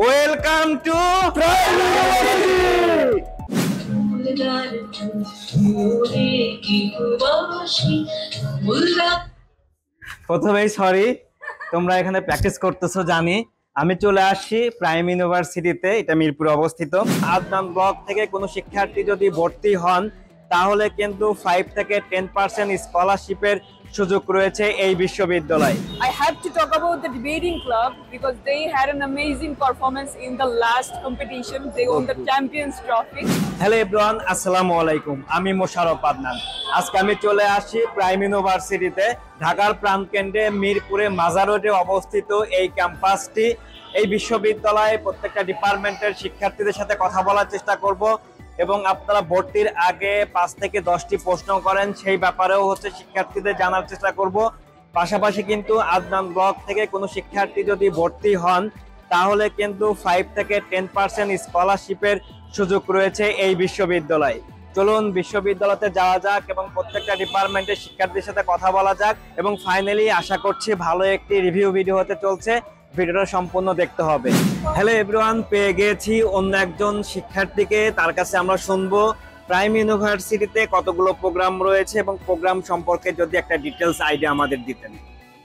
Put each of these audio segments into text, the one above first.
Welcome to prime university. প্রথমেই sorry, তোমরা এখানে প্র্যাকটিস করতেছো জানি। আমি চলে আসছি প্রাইম ইউনিভার্সিটিতে, এটা মিরপুরে অবস্থিত। আদনান ব্লক থেকে কোনো শিক্ষার্থী যদি ভর্তি হন তাহলে কিন্তু 5 থেকে 10% স্কলারশিপের সুযোগ রয়েছে এই বিশ্ববিদ্যালয়ে। I have to talk about the debating club because they had an amazing performance in the last competition. They won the Champions Trophy. Hello everyone, আসসালামু আলাইকুম। আমি মোশাররফ আদনান। আজকে আমি চলে আসি প্রাইম ইউনিভার্সিটিতে। ঢাকার প্রাণকেন্দ্রে মিরপুরে মাজার রোডে অবস্থিত এই ক্যাম্পাসটি, এই বিশ্ববিদ্যালয়ে প্রত্যেকটা ডিপার্টমেন্টের শিক্ষার্থীদের সাথে কথা বলার চেষ্টা করব এবং আপনারা ভর্তির আগে 5 থেকে 10টি প্রশ্ন করেন সেই ব্যাপারেও শিক্ষার্থীদের জানার চেষ্টা করব। পাশাপাশি কিন্তু আদনান ব্লক থেকে কোনো শিক্ষার্থী যদি ভর্তি হন তাহলে কিন্তু 5 থেকে 10% স্কলারশিপের সুযোগ রয়েছে এই বিশ্ববিদ্যালয়ে। চলুন বিশ্ববিদ্যালয়তে যাওয়া যাক এবং প্রত্যেকটা ডিপার্টমেন্টের শিক্ষার্থীদের সাথে কথা বলা যাক এবং ফাইনালি আশা করছি ভালো একটি রিভিউ ভিডিও হতে চলছে। ভিডিওটা সম্পূর্ণ দেখতে হবে। হ্যালো এভরিওয়ান, পেয়ে গেছি অন্য একজন শিক্ষার্থীকে। তার কাছে আমরা শুনবো প্রাইম ইউনিভার্সিটিতে কতগুলো প্রোগ্রাম রয়েছে এবং প্রোগ্রাম সম্পর্কে যদি একটা ডিটেইলস আইডিয়া আমাদের দিতেন।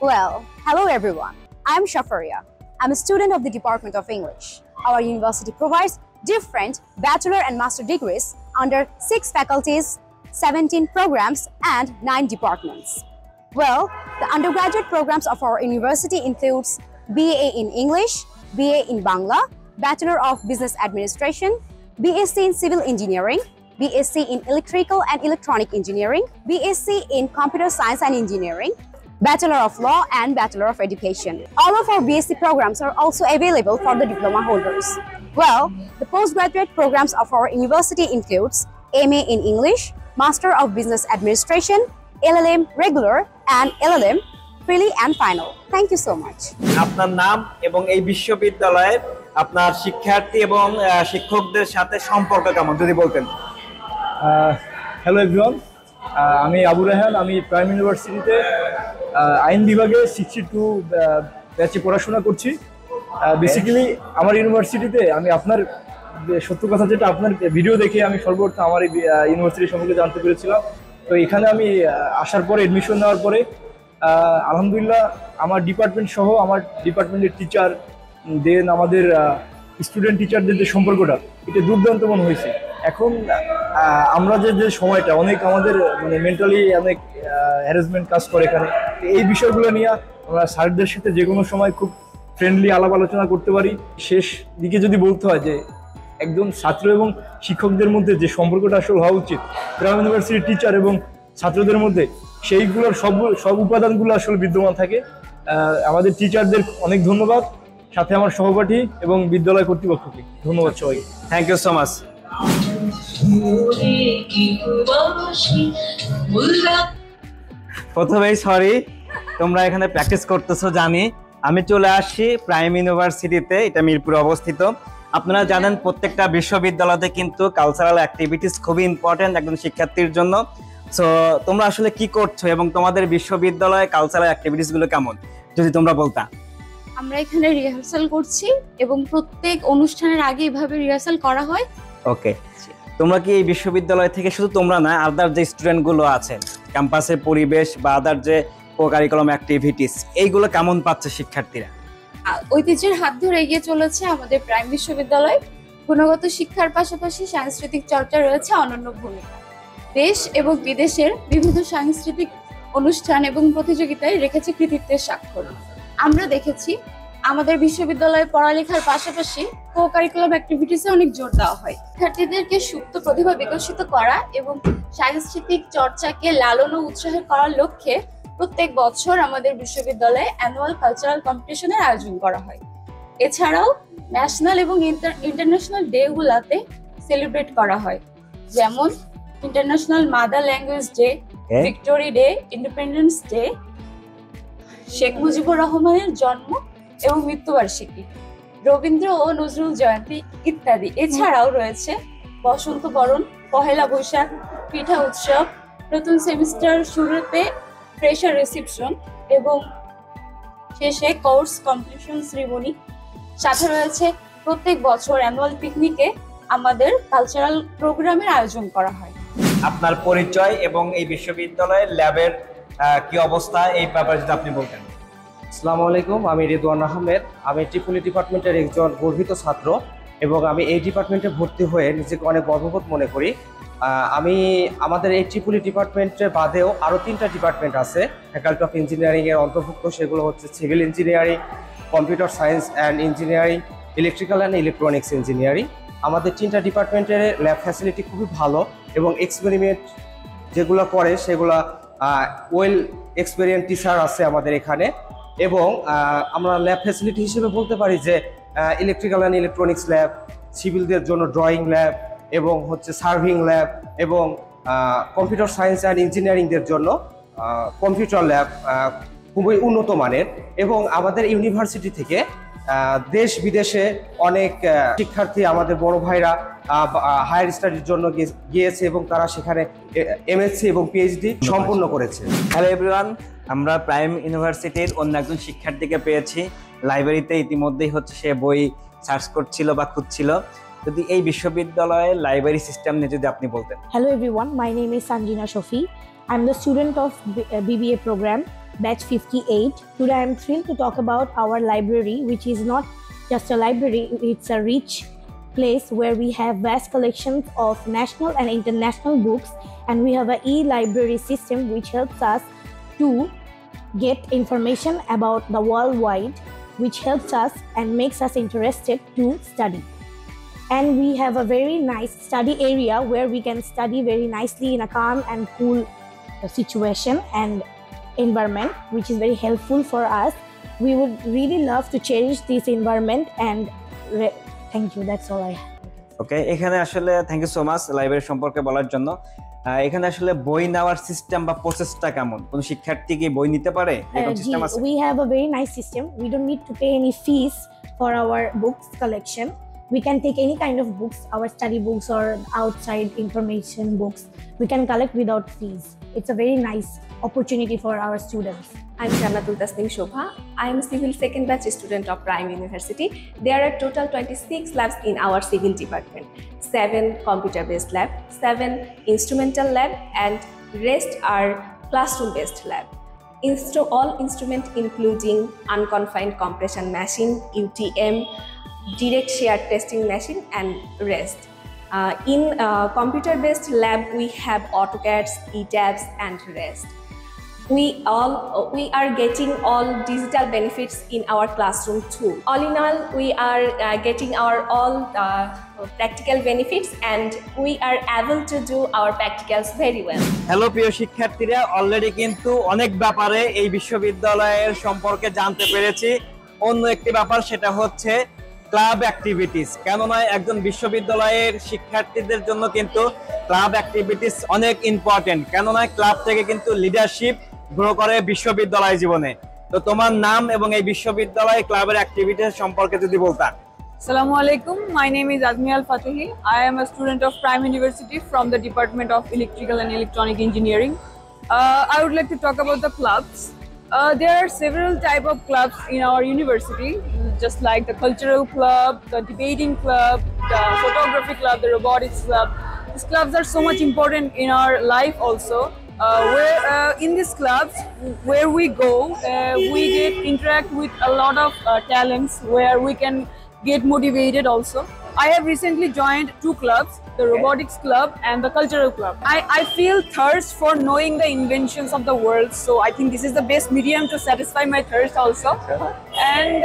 Well, hello everyone. I'm Shafaria. I'm a student of the Department of English. Our university provides different bachelor and master degrees under 6 faculties, 17 programs, and 9 departments. Well, the undergraduate programs of our university includes BA in English, BA in Bangla, Bachelor of Business Administration, BSc in Civil Engineering, BSc in Electrical and Electronic Engineering, BSc in Computer Science and Engineering, Bachelor of Law and Bachelor of Education. All of our BSc programs are also available for the diploma holders. Well, the postgraduate programs of our university includes MA in English, Master of Business Administration, LLM Regular and LLM Prelim and Final. Thank you so much. আপনার নাম এবং এই বিশ্ববিদ্যালয়ে আপনার শিক্ষার্থী এবং শিক্ষকদের সাথে সম্পর্ক কেমন যদি বলতেন। হ্যালো এভরিওয়ান, আমি আবু রায়হান। আমি প্রাইম ইউনিভার্সিটিতে আইন বিভাগে 62 ব্যাচে পড়াশোনা করছি। বেসিক্যালি আমার ইউনিভার্সিটিতে আমি আপনার সত্য কথা যেটা, আপনার ভিডিও দেখে আমি সর্বপ্রথম আমার এই ইউনিভার্সিটি সম্পর্কে জানতে পেরেছিলাম। তো এখানে আমি আসার পরে এডমিশন নেওয়ার পরে আলহামদুলিল্লাহ আমার ডিপার্টমেন্ট সহ আমার ডিপার্টমেন্টের টিচার দেন আমাদের স্টুডেন্ট টিচারদের যে সম্পর্কটা, এটা দুর্দান্ত মনে হয়েছে। এখন আমরা যে সময়টা অনেক আমাদের মানে মেন্টালি অনেক হ্যারাসমেন্ট কাজ করে এখানে, এই বিষয়গুলো নিয়ে আমরা স্যারদের সাথে যে কোনো সময় খুব ফ্রেন্ডলি আলাপ আলোচনা করতে পারি। শেষ দিকে যদি বলতে হয় যে একজন ছাত্র এবং শিক্ষকদের মধ্যে যে সম্পর্কটা আসলে হওয়া উচিত প্রাইম ইউনিভার্সিটির টিচার এবং ছাত্রদের মধ্যে, সেইগুলোর সব উপাদানগুলো আসলে বিদ্যমান থাকে। আমাদের টিচারদের অনেক ধন্যবাদ, সাথে আমার সহপাঠী এবং বিদ্যালয় কর্তৃপক্ষকে ধন্যবাদ সবাইকে। Thank you so much. প্রথমেই সরি, তোমরা এখানে প্র্যাকটিস করতেছো জানি। আমি চলে আসছি প্রাইম ইউনিভার্সিটিতে, এটা মিরপুরে অবস্থিত। আপনারা জানেন প্রত্যেকটা বিশ্ববিদ্যালয়তে কিন্তু কালচারাল অ্যাক্টিভিটিস খুবই ইম্পর্টেন্ট একজন শিক্ষার্থীর জন্য। সো তোমরা আসলে কি করছো এবং তোমাদের বিশ্ববিদ্যালয়ে কালচারাল অ্যাক্টিভিটিস গুলো কেমন যদি তোমরা বলতা। আমরা এখানে রিহার্সাল করছি এবং প্রত্যেক অনুষ্ঠানের আগে এভাবে রিহার্সাল করা হয়। ওকে, তোমরা কি এই বিশ্ববিদ্যালয় থেকে শুধু তোমরা না, আদার যে স্টুডেন্ট গুলো আছেন, ক্যাম্পাসের পরিবেশ বা আদার যে কো-কারিকুলাম অ্যাক্টিভিটিস, এইগুলো কেমন পাচ্ছে শিক্ষার্থীরা? ঐতিহ্যের হাত ধরে এগিয়ে চলেছে আমাদের প্রাইম বিশ্ববিদ্যালয়। গুণগত শিক্ষার পাশাপাশি সাংস্কৃতিক চর্চা রয়েছে অনন্য ভূমিকা। দেশ এবং বিদেশের বিভিন্ন সাংস্কৃতিক অনুষ্ঠান এবং প্রতিযোগিতায় রেখেছে কৃতিত্বের স্বাক্ষর। আমরা দেখেছি আমাদের বিশ্ববিদ্যালয়ে পড়ালেখার পাশাপাশি কো-কারিকুলাম অ্যাক্টিভিটিসে অনেক জোর দেওয়া হয়। শিক্ষার্থীদেরকে সুপ্ত প্রতিভা বিকশিত করা এবং সাংস্কৃতিক চর্চাকে লালন ও উৎসাহ করার লক্ষ্যে প্রত্যেক বছর আমাদের বিশ্ববিদ্যালয়ে অ্যানুয়াল কালচারাল কম্পিটিশনের আয়োজন করা হয়। এছাড়াও ন্যাশনাল এবং ইন্টারন্যাশনাল ডেগুলাতে সেলিব্রেট করা হয়, যেমন international mother language day, victory day, independence day, Sheikh Mujibur রহমানের জন্ম এবং মৃত্যুবার্ষিকী, রবীন্দ্র ও নজরুল জয়ন্তী ইত্যাদি। এছাড়াও রয়েছে বসন্ত বরণ, পহেলা বৈশাখ, পিঠা উৎসব, নতুন সেমিস্টার শুরুতে ফ্রেশার রিসেপশন এবং শেষে কোর্স কমপ্লিশন সেরিমনি। সাথে রয়েছে প্রত্যেক বছর অ্যানুয়াল পিকনিকে আমাদের কালচারাল প্রোগ্রামের আয়োজন করা হয়। আপনার পরিচয় এবং এই বিশ্ববিদ্যালয়ের ল্যাবের কি অবস্থা এই ব্যাপারে যদি আপনি বলতেন। আসসালামু আলাইকুম, আমি রিদওয়ান আহমেদ। আমি ট্রিপলি ডিপার্টমেন্টের একজন গর্বিত ছাত্র এবং আমি এই ডিপার্টমেন্টে ভর্তি হয়ে নিজেকে অনেক গর্ববোধ মনে করি। আমাদের এই ট্রিপলি ডিপার্টমেন্টের বাদেও আরও 3টা ডিপার্টমেন্ট আছে ফ্যাকাল্টি অফ ইঞ্জিনিয়ারিংয়ের অন্তর্ভুক্ত। সেগুলো হচ্ছে civil engineering, computer science and engineering, electrical and electronics engineering. আমাদের 3টা ডিপার্টমেন্টের ল্যাব ফ্যাসিলিটি খুবই ভালো এবং এক্সপেরিমেন্ট যেগুলো করে সেগুলো ওয়েল এক্সপেরিয়েন্স টিচার আছে আমাদের এখানে। এবং আমরা ল্যাব ফ্যাসিলিটি হিসেবে বলতে পারি যে ইলেকট্রিক্যাল অ্যান্ড ইলেকট্রনিক্স ল্যাব, সিভিলদের জন্য ড্রয়িং ল্যাব এবং হচ্ছে সার্ভিং ল্যাব, এবং কম্পিউটার সায়েন্স অ্যান্ড ইঞ্জিনিয়ারিংদের জন্য কম্পিউটার ল্যাব খুবই উন্নত মানের। এবং আমাদের ইউনিভার্সিটি থেকে দেশ বিদেশে অনেক শিক্ষার্থী, আমাদের বড় ভাইরা হায়ার স্টাডির জন্য গিয়েছে এবং তারা সেখানে এমএসসি এবং পিএইচডি সম্পূর্ণ করেছে। হ্যালো এভরিওয়ান, আমরা প্রাইম ইউনিভার্সিটির অন্য একজন শিক্ষার্থীকে পেয়েছি লাইব্রেরিতে। ইতিমধ্যেই হচ্ছে সে বই সার্চ করছিল বা খুঁজছিল। যদি এই বিশ্ববিদ্যালয়ের লাইব্রেরি সিস্টেম নিয়ে যদি আপনি বলতেন। Hello everyone, my name is Sanjina Shofi. I'm the student of BBA program, batch 58. Today I'm thrilled to talk about our library, which is not just a library, it's a rich place where we have vast collections of national and international books, and we have an e-library system which helps us to get information about the worldwide, which helps us and makes us interested to study. And we have a very nice study area where we can study very nicely in a calm and cool situation and environment, which is very helpful for us. We would really love to cherish this environment and thank you, that's all I have. Okay, এখানে আসলে thank you so much library সম্পর্কে বলার জন্য। এখানে আসলে বই নেওয়ার system বা প্রসেসটা কেমন? কোন শিক্ষার্থী কি বই নিতে পারে? এরকম সিস্টেম আছে? We have a very nice system. We don't need to pay any fees for our books collection. We can take any kind of books, our study books or outside information books. We can collect without fees. It's a very nice opportunity for our students. I'm Jannatul Tasnim Shobha. I am a civil second batch student of Prime University. There are total 26 labs in our civil department. 7 computer-based lab, 7 instrumental lab, and rest are classroom-based lab. All instrument including unconfined compression machine, UTM, direct shear testing machine, and rest. In computer-based lab, we have AutoCADs, ETABS, and rest. We are getting all digital benefits in our classroom too. All in all, we are getting our all practical benefits, and we are able to do our practicals very well. Hello প্রিয় শিক্ষার্থীরা, already কিন্তু অনেক ব্যাপারে এই বিশ্ববিদ্যালয়ের সম্পর্কে জানতে পেরেছি। অন্য একটি ব্যাপার সেটা হচ্ছে ক্লাব অ্যাক্টিভিটিস। কেননা একজন বিশ্ববিদ্যালয়ের শিক্ষার্থীদের জন্য কিন্তু ক্লাব অ্যাক্টিভিটিস অনেক ইম্পর্টেন্ট। কেননা ক্লাব থেকে কিন্তু লিডারশিপ গ্রো করে বিশ্ববিদ্যালয় জীবনে। তো তোমার নাম এবং এই বিশ্ববিদ্যালয় ক্লাবের অ্যাক্টিভিটিস সম্পর্কে যদি বলতাম। Assalamu alaikum. My name is Azmi Al Fatihi. I am a student of Prime University from the Department of Electrical and Electronic Engineering. I would like to talk about the clubs. There are several type of clubs in our university, just like the cultural club, the debating club, the photography club, the robotics club. These clubs are so much important in our life also. Where in these clubs, where we go, we get interact with a lot of talents, where we can get motivated also. I have recently joined 2 clubs, the robotics club and the cultural club. I feel thirst for knowing the inventions of the world, so I think this is the best medium to satisfy my thirst also. And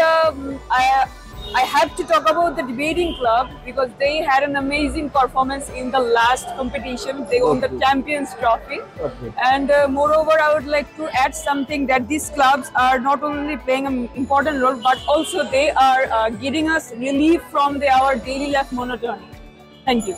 I have to talk about the debating club because they had an amazing performance in the last competition. They won the Champions Trophy. And moreover, I would like to add something that these clubs are not only playing an important role, but also they are getting us relief from our daily life monotony. Thank you.